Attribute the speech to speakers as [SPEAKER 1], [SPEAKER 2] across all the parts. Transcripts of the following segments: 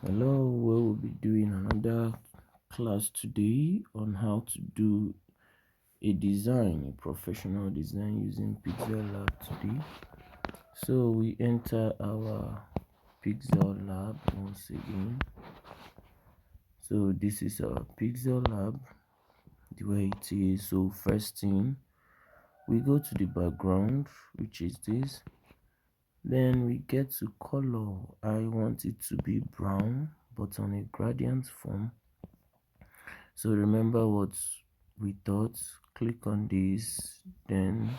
[SPEAKER 1] Hello, we will be doing another class today on how to do a professional design using Pixel Lab today. So we enter our Pixel Lab once again. So this is our Pixel Lab, the way it is. So first thing, we go to the background, which is this. Then we get to color. I want it to be brown, but on a gradient form. So remember what we thought. Click on this, then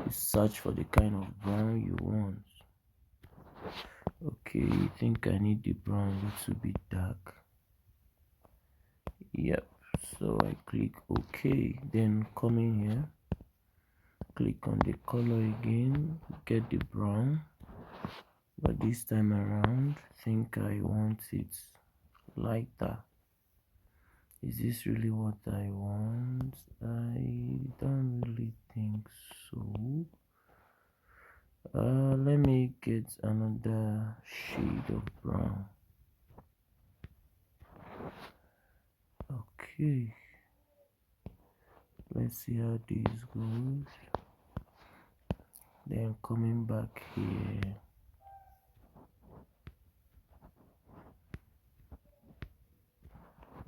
[SPEAKER 1] you search for the kind of brown you want. Okay, I think I need the brown a little bit dark. Yep, so I click OK, then come in here, click on the color again, get the brown, but this time around I think I want it lighter. Is this really what I want? I don't really think so. Let me get another shade of brown. Okay, let's see how this goes. Then coming back here,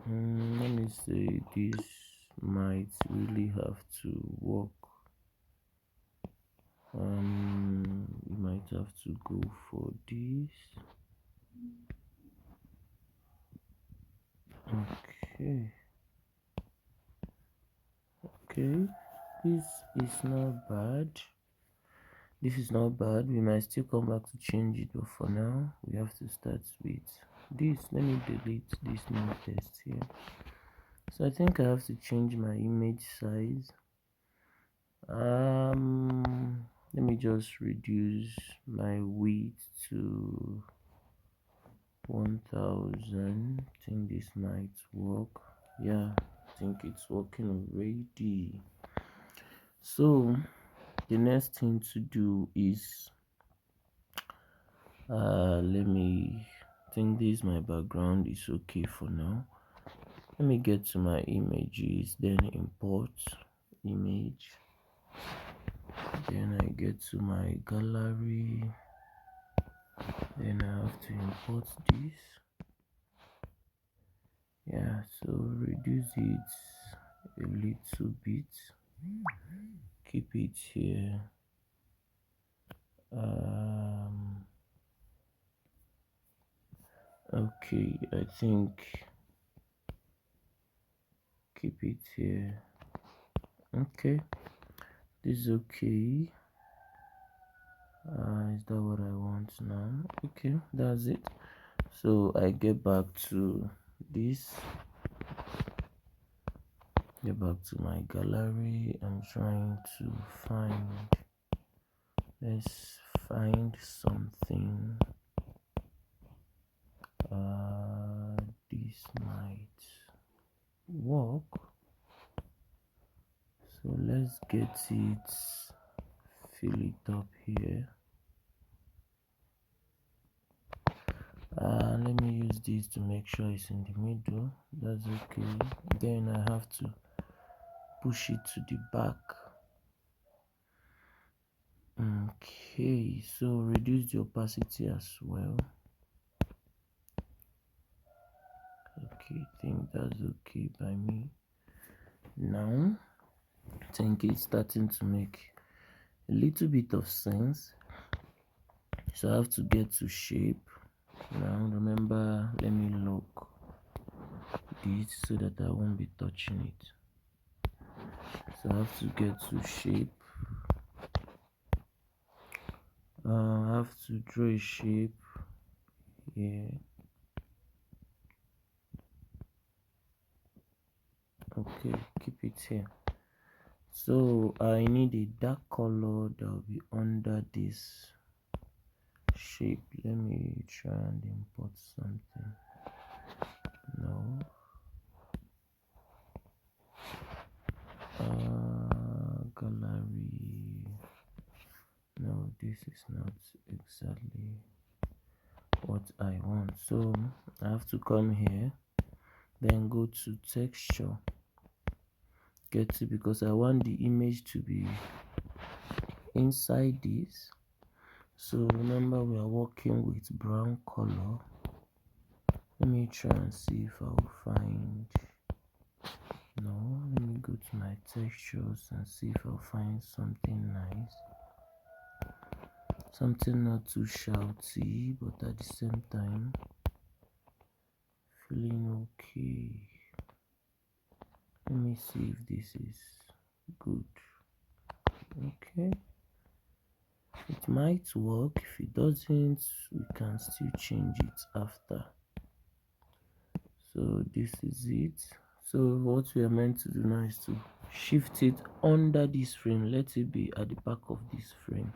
[SPEAKER 1] let me say this might really have to work. You might have to go for this. Okay, okay, this is not bad. This is not bad. We might still come back to change it, but for now we have to start with this. Let me delete this new text here. So I think I have to change my image size. Let me just reduce my width to 1000. I think this might work. Yeah, I think it's working already. So the next thing to do is let me think this my background is okay for now. Let me get to my images, then import image, then I get to my gallery, then I have to import this. Yeah, so reduce it a little bit, keep it here. Okay, I think keep it here. Okay, this is okay. Is that what I want now? Okay, that's it. So I get back to this, get back to my gallery. I'm trying to find, let's find something. This might work, so let's get it, fill it up here. Let me use this to make sure it's in the middle. That's okay. Then I have to push it to the back. Okay, so reduce the opacity as well. Okay, I think that's okay by me. Now I think it's starting to make a little bit of sense. So I have to get to shape. Now remember, let me lock this so that I won't be touching it. So I have to get to shape. I have to draw a shape here. Okay, keep it here. So I need a dark color that will be under this shape. Let me try and import something. No. Gallery. No, this is not exactly what I want. So I have to come here, then go to texture, get it, because I want the image to be inside this. So remember, we are working with brown color. Let me try and see if I'll find, no, let me go to my textures and see if I'll find something nice, something not too shouty but at the same time feeling okay. Let me see if this is good. Okay, it might work. If it doesn't, we can still change it after. So this is it. So what we are meant to do now is to shift it under this frame. Let it be at the back of this frame.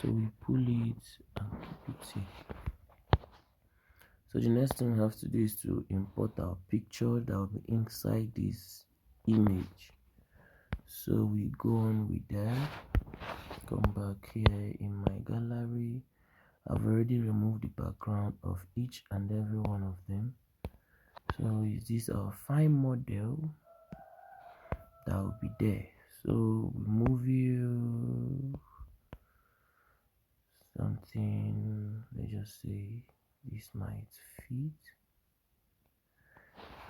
[SPEAKER 1] So we pull it and keep it here. So the next thing we have to do is to import our picture that will be inside this image. So we go on with that. Come back here in my gallery. I've already removed the background of each and every one of them. So is this our fine model that will be there? So we move you something, let's just say this might fit.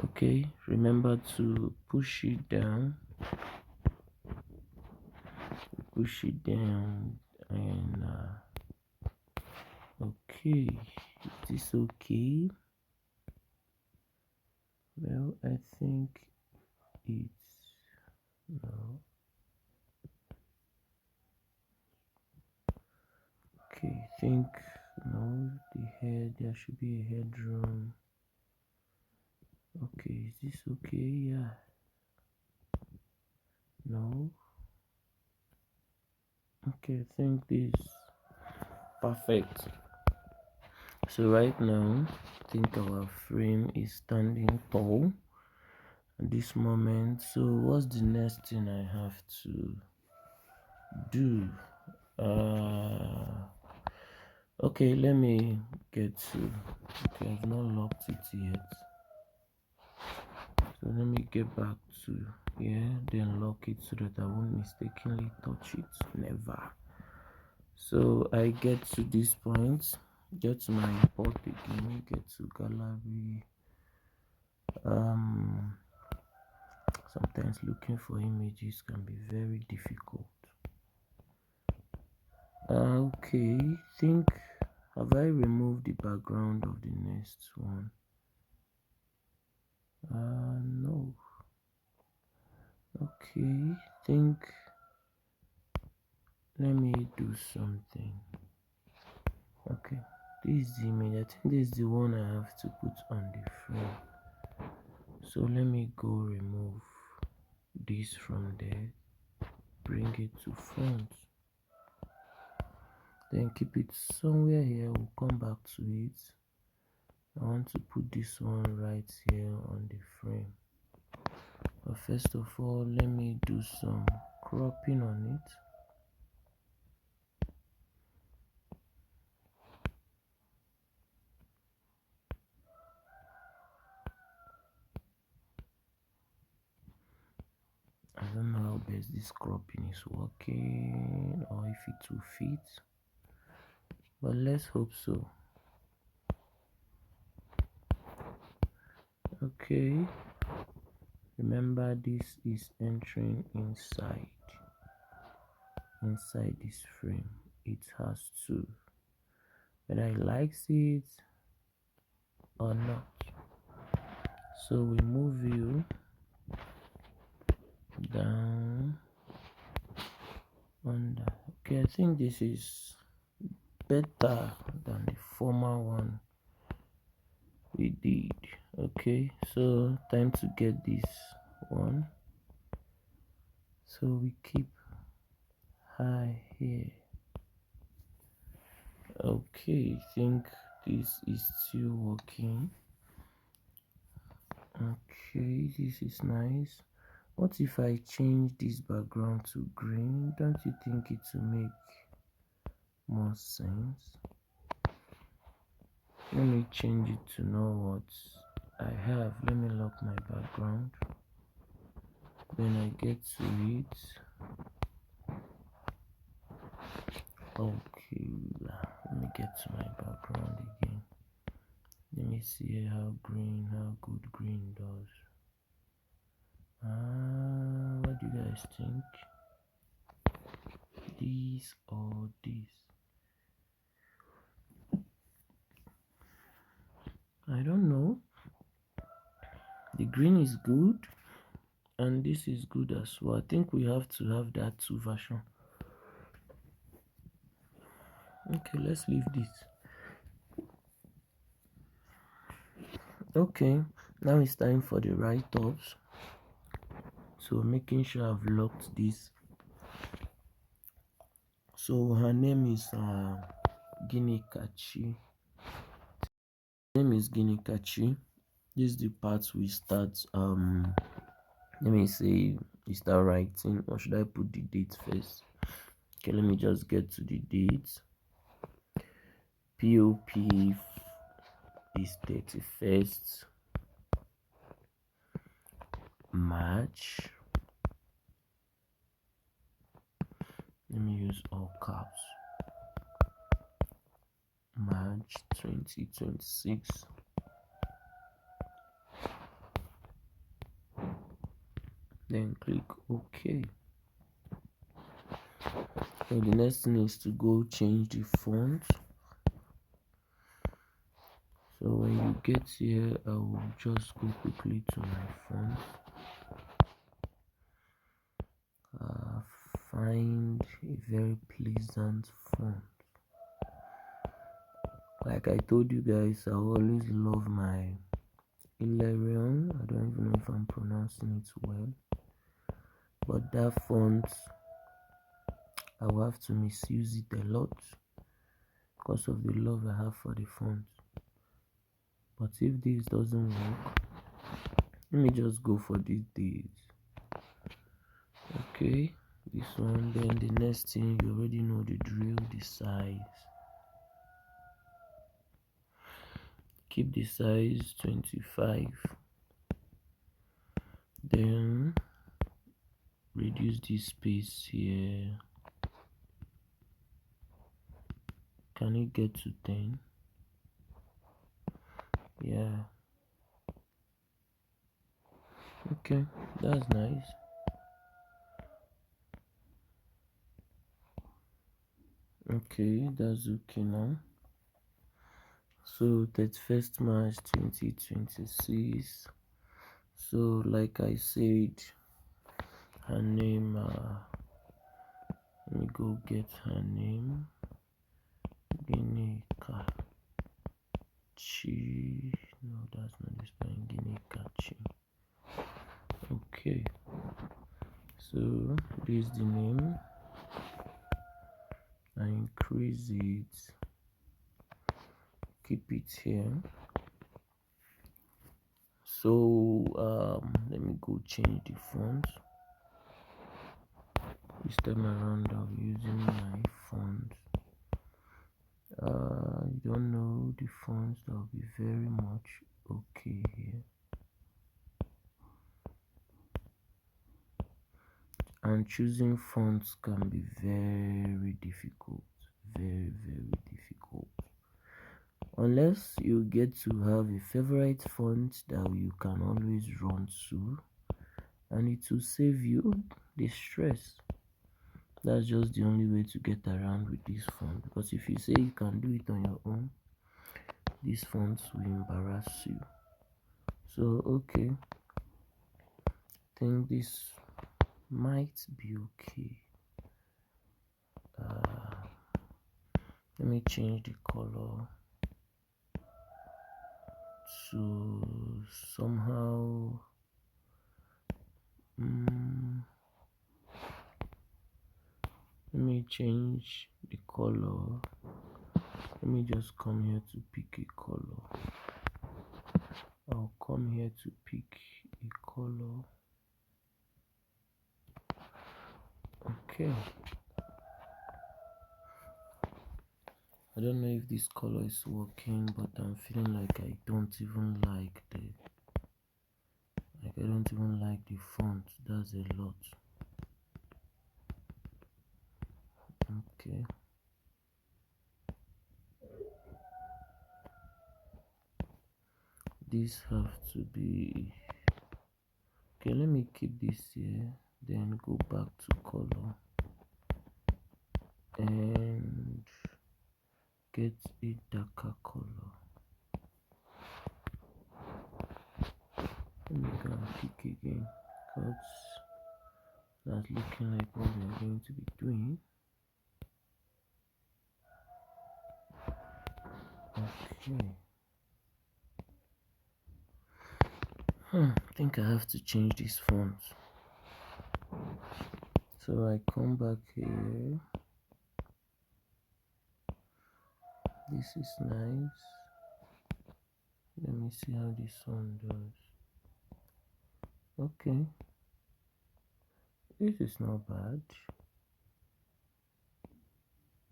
[SPEAKER 1] Okay, remember to push it down, and okay, is this okay? Well, I think it's, no. Okay, think, no, the head, there should be a headroom. Okay, is this okay? Yeah. No. Okay, I think this perfect. So right now, I think our frame is standing tall at this moment. So what's the next thing I have to do? Okay, let me get to, okay, I've not locked it yet. So let me get back to here, then lock it so that I won't mistakenly touch it. Never. So I get to this point, get to my import again, get to gallery. Sometimes looking for images can be very difficult. Okay, think, have I removed the background of the next one? No. Okay, think, let me do something. Okay, this is the image. I think this is the one I have to put on the frame. So let me go remove this from there, bring it to front, then keep it somewhere here. We'll come back to it. I want to put this one right here on the frame, but first of all, let me do some cropping on it. I don't know how best this cropping is working or if it will fit, but let's hope so. Okay, remember this is entering inside this frame. It has to, whether it likes it or not. So we move you down under. Okay, I think this is better than the former one we did. Okay, so time to get this one. So we keep high here. Okay, I think this is still working. Okay, this is nice. What if I change this background to green? Don't you think it will make more sense? Let me change it to know what I have. Let me lock my background. When I get to it, okay, let me get to my background again. Let me see how good green does. What do you guys think? This or this? I don't know. The green is good and this is good as well. I think we have to have that two version. Okay, let's leave this. Okay, now it's time for the write-ups. So making sure I've locked this. So her name is Guinea Kachi. This is the part we start. Let me say we start writing, or should I put the date first? Okay, let me just get to the date. POP is 31st March. Let me use all caps. March 2026. Then click OK. So the next thing is to go change the font. So when you get here, I will just go quickly to my font. Find a very pleasant font. Like I told you guys, I always love my Illyrian. I don't even know if I'm pronouncing it well, but that font, I will have to misuse it a lot because of the love I have for the font. But if this doesn't work, let me just go for these days. Okay, this one. Then the next thing, you already know the drill, the size. Keep the size 25. Then reduce this space here. Can it get to 10? Yeah. Okay, that's nice. Okay, that's okay now. So 31st March 2026. So like I said, her name, let me go get her name. Guinea Kachi. No, that's not the spelling. Guinea Kachi. Okay, so this is the name. I increase it, keep it here. So let me go change the font. This time around I'll be using my font. You don't know the fonts, that will be very much okay here. And choosing fonts can be very difficult, very difficult, unless you get to have a favorite font that you can always run to, and it will save you the stress. That's just the only way to get around with this font, because if you say you can do it on your own, these fonts will embarrass you. So okay, I think this might be okay. Let me change the color to somehow let me change the color. Let me just come here to pick a color. I'll come here to pick a color. Okay, I don't know if this color is working, but I'm feeling like I don't even like the font. That's a lot. Okay. This have to be okay. Let me keep this here, then go back to color and get a darker color. Let me go and pick again, because that's looking like what we are going to be doing. Okay. I think I have to change this font. So I come back here. This is nice. Let me see how this one does. Okay. This is not bad.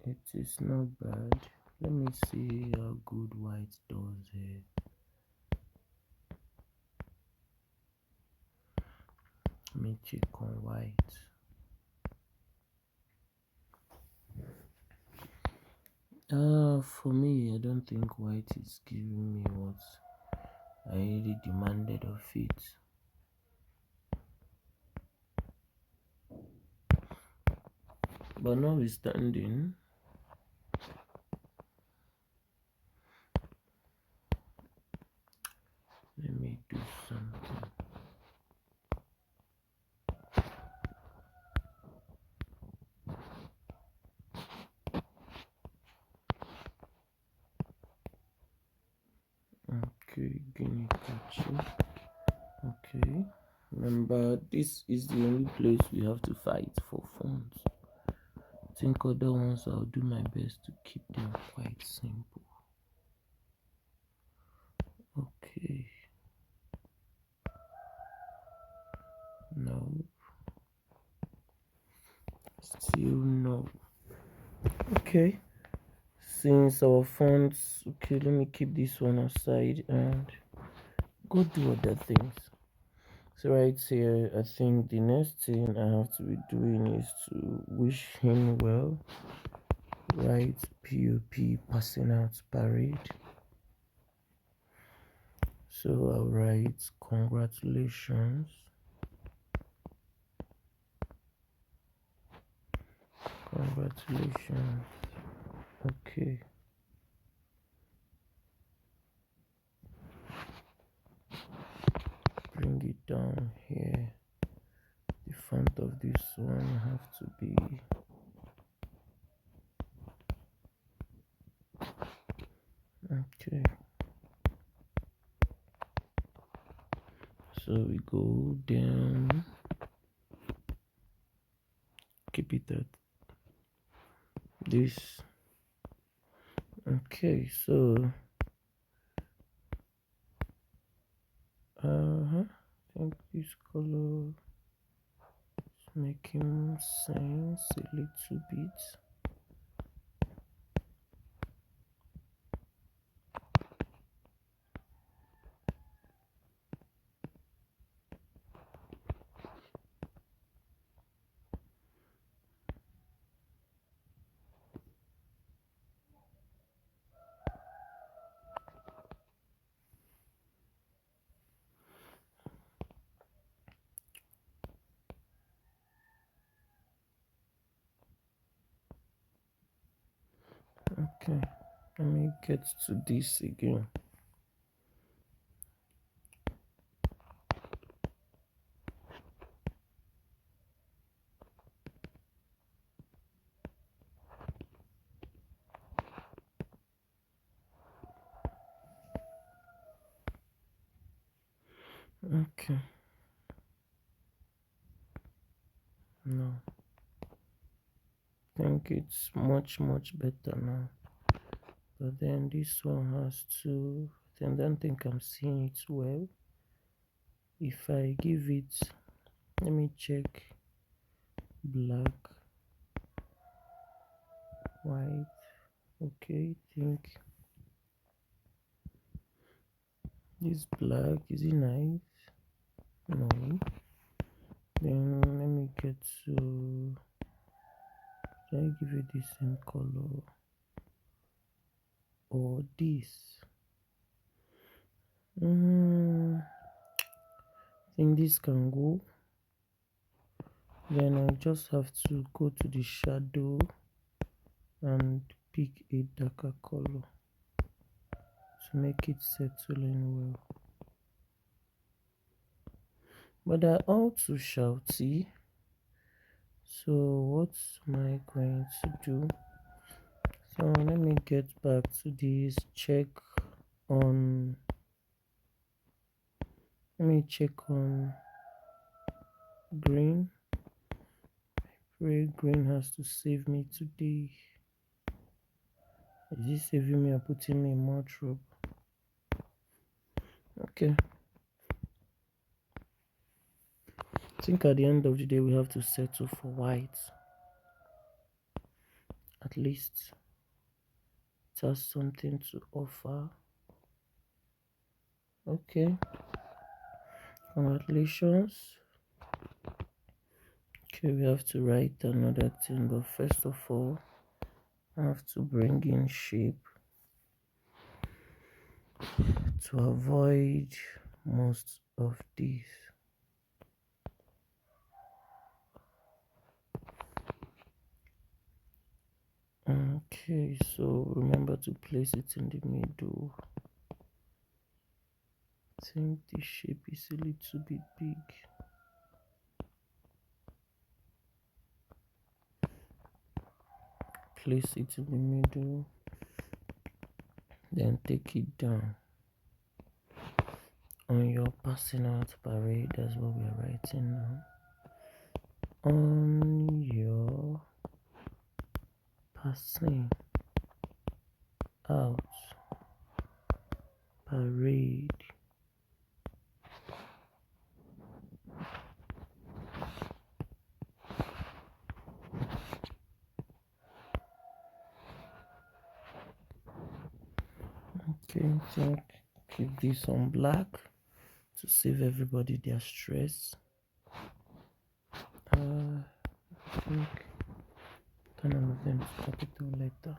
[SPEAKER 1] It is not bad. Let me see how good white does here. Let me check on white. For me, I don't think white is giving me what I really demanded of it. But notwithstanding, let me do something. Okay, guinea catcher. Okay. Remember, this is the only place we have to fight for fonts. I think other ones I'll do my best to keep them quite simple. Okay. No. Still no. Okay. Since our fonts, okay, let me keep this one aside and go do other things. So right here, I think the next thing I have to be doing is to wish him well. Right, POP passing out parade. So I'll write congratulations. Congratulations. Okay. Bring it down here. The font of this one have to be okay. So we go down. Keep it at this. Okay, so I think this color is making sense a little bit. Okay, let me get to this again. Okay. No. I think it's much better now. But then this one has to, I don't think I'm seeing it well. If I give it, let me check, black, white, Okay, think this black, is it nice? No. Then let me get to, should I give it the same color or this? I think this can go. Then I just have to go to the shadow and pick a darker color to make it settle in well. But they're all too shouty. So what am I going to do? So let me get back to this. On Let me check on green. Pray green has to save me today. Is it saving me or putting me in more trouble? Okay. I think at the end of the day we have to settle for white. At least it has something to offer. Okay. Congratulations. Okay, we have to write another thing, but first of all, I have to bring in shape to avoid most of these. Okay, so remember to place it in the middle. I think the shape is a little bit big. Place it in the middle, then take it down. On your passing out parade, that's what we are writing now. On your passing out parade. Okay, so keep this on black to save everybody their stress. I think turn all of them to capital letter.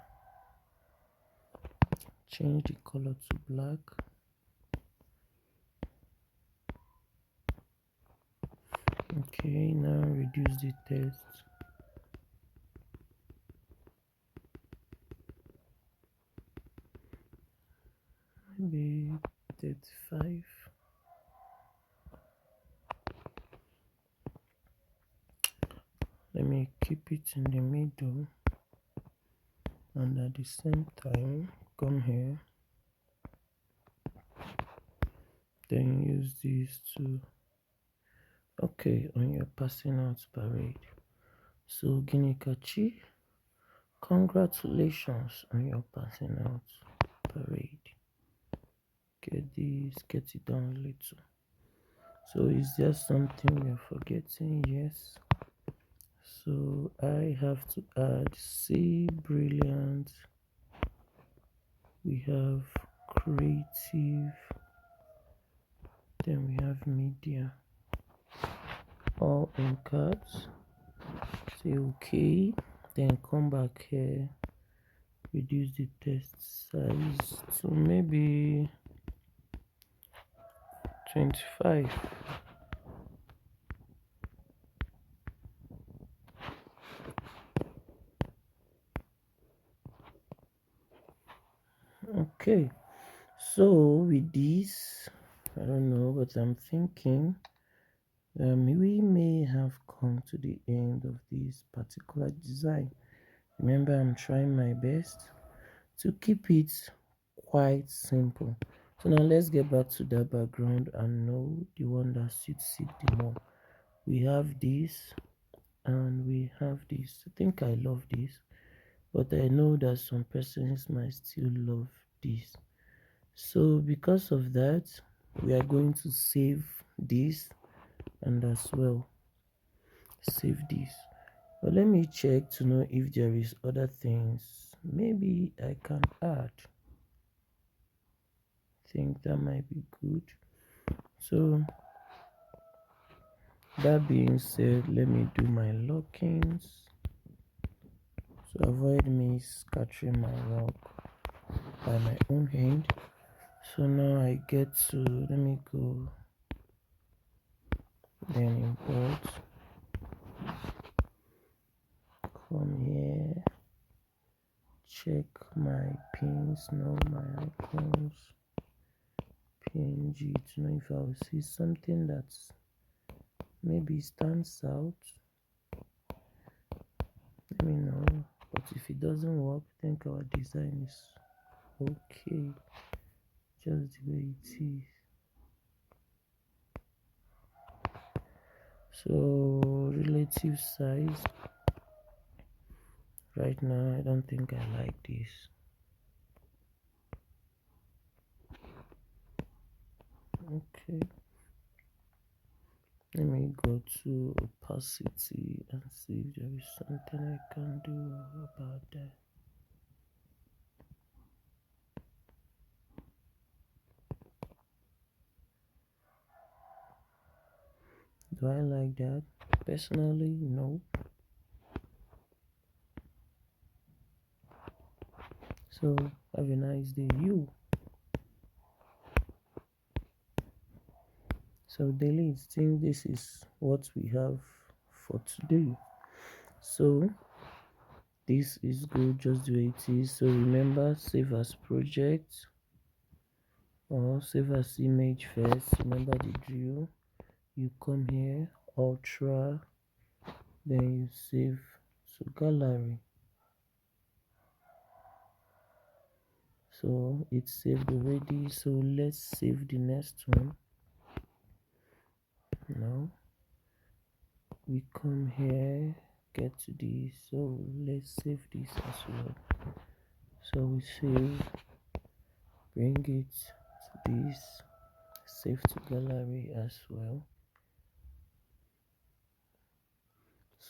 [SPEAKER 1] Change the color to black. Okay, now reduce the text. Maybe 35. Let me keep it in the middle, and at the same time come here, then use these two. Okay, on your passing out parade. So Ginikachi, congratulations on your passing out parade. Get it down a little. So is there something we're forgetting? Yes. So I have to add C.Brilliant. We have creative. Then we have media. All in cards. Say okay. Then come back here. Reduce the text size to maybe 25. Okay, so with this, I don't know, but I'm thinking we may have come to the end of this particular design. Remember, I'm trying my best to keep it quite simple. So now let's get back to that background and know the one that suits it the more. We have this and we have this. I think I love this, but I know that some persons might still love this. So because of that, we are going to save this and as well save this. But let me check to know if there is other things maybe I can add. Think that might be good. So that being said, let me do my lockings to avoid me scattering my work by my own hand. So now I get to, let me go, then import, come here, check my pins, know my icons, PNG, to know if I will see something that's maybe stands out. Let me know. But if it doesn't work, I think our design is okay, just the way it is. So relative size, right now I don't think I like this. Okay, let me go to opacity and see if there is something I can do about that. Do I like that? Personally, no. So have a nice day, you. So daily, I think this is what we have for today. So this is good just the way it is. So remember, save as project or save as image first. Remember the drill. You come here, ultra, then you save to gallery. So it's saved already. So let's save the next one. Now we come here, get to this. So let's save this as well. So we save, bring it to this, save to gallery as well.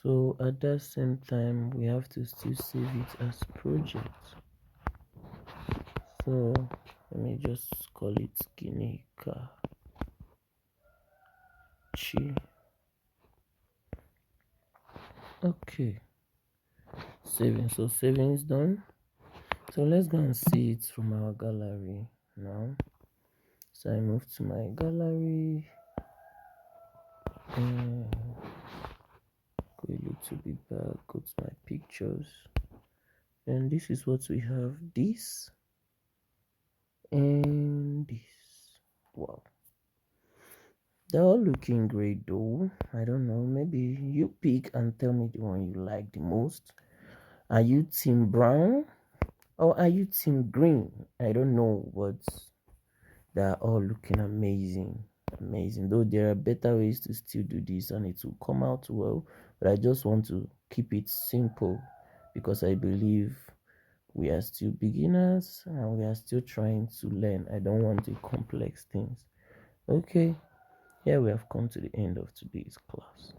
[SPEAKER 1] So at that same time we have to still save it as project. So let me just call it Ginika Chi. Okay, saving. So saving is done. So let's go and see it from our gallery now. So I move to my gallery and go a little bit back, go to my pictures, and this is what we have, this and this. Wow, they're all looking great though. I don't know, maybe you pick and tell me the one you like the most. Are you team brown or are you team green? I don't know, but they're all looking amazing. Though there are better ways to still do this and it will come out well, but I just want to keep it simple because I believe we are still beginners and we are still trying to learn. I don't want the complex things. Okay, here we have come to the end of today's class.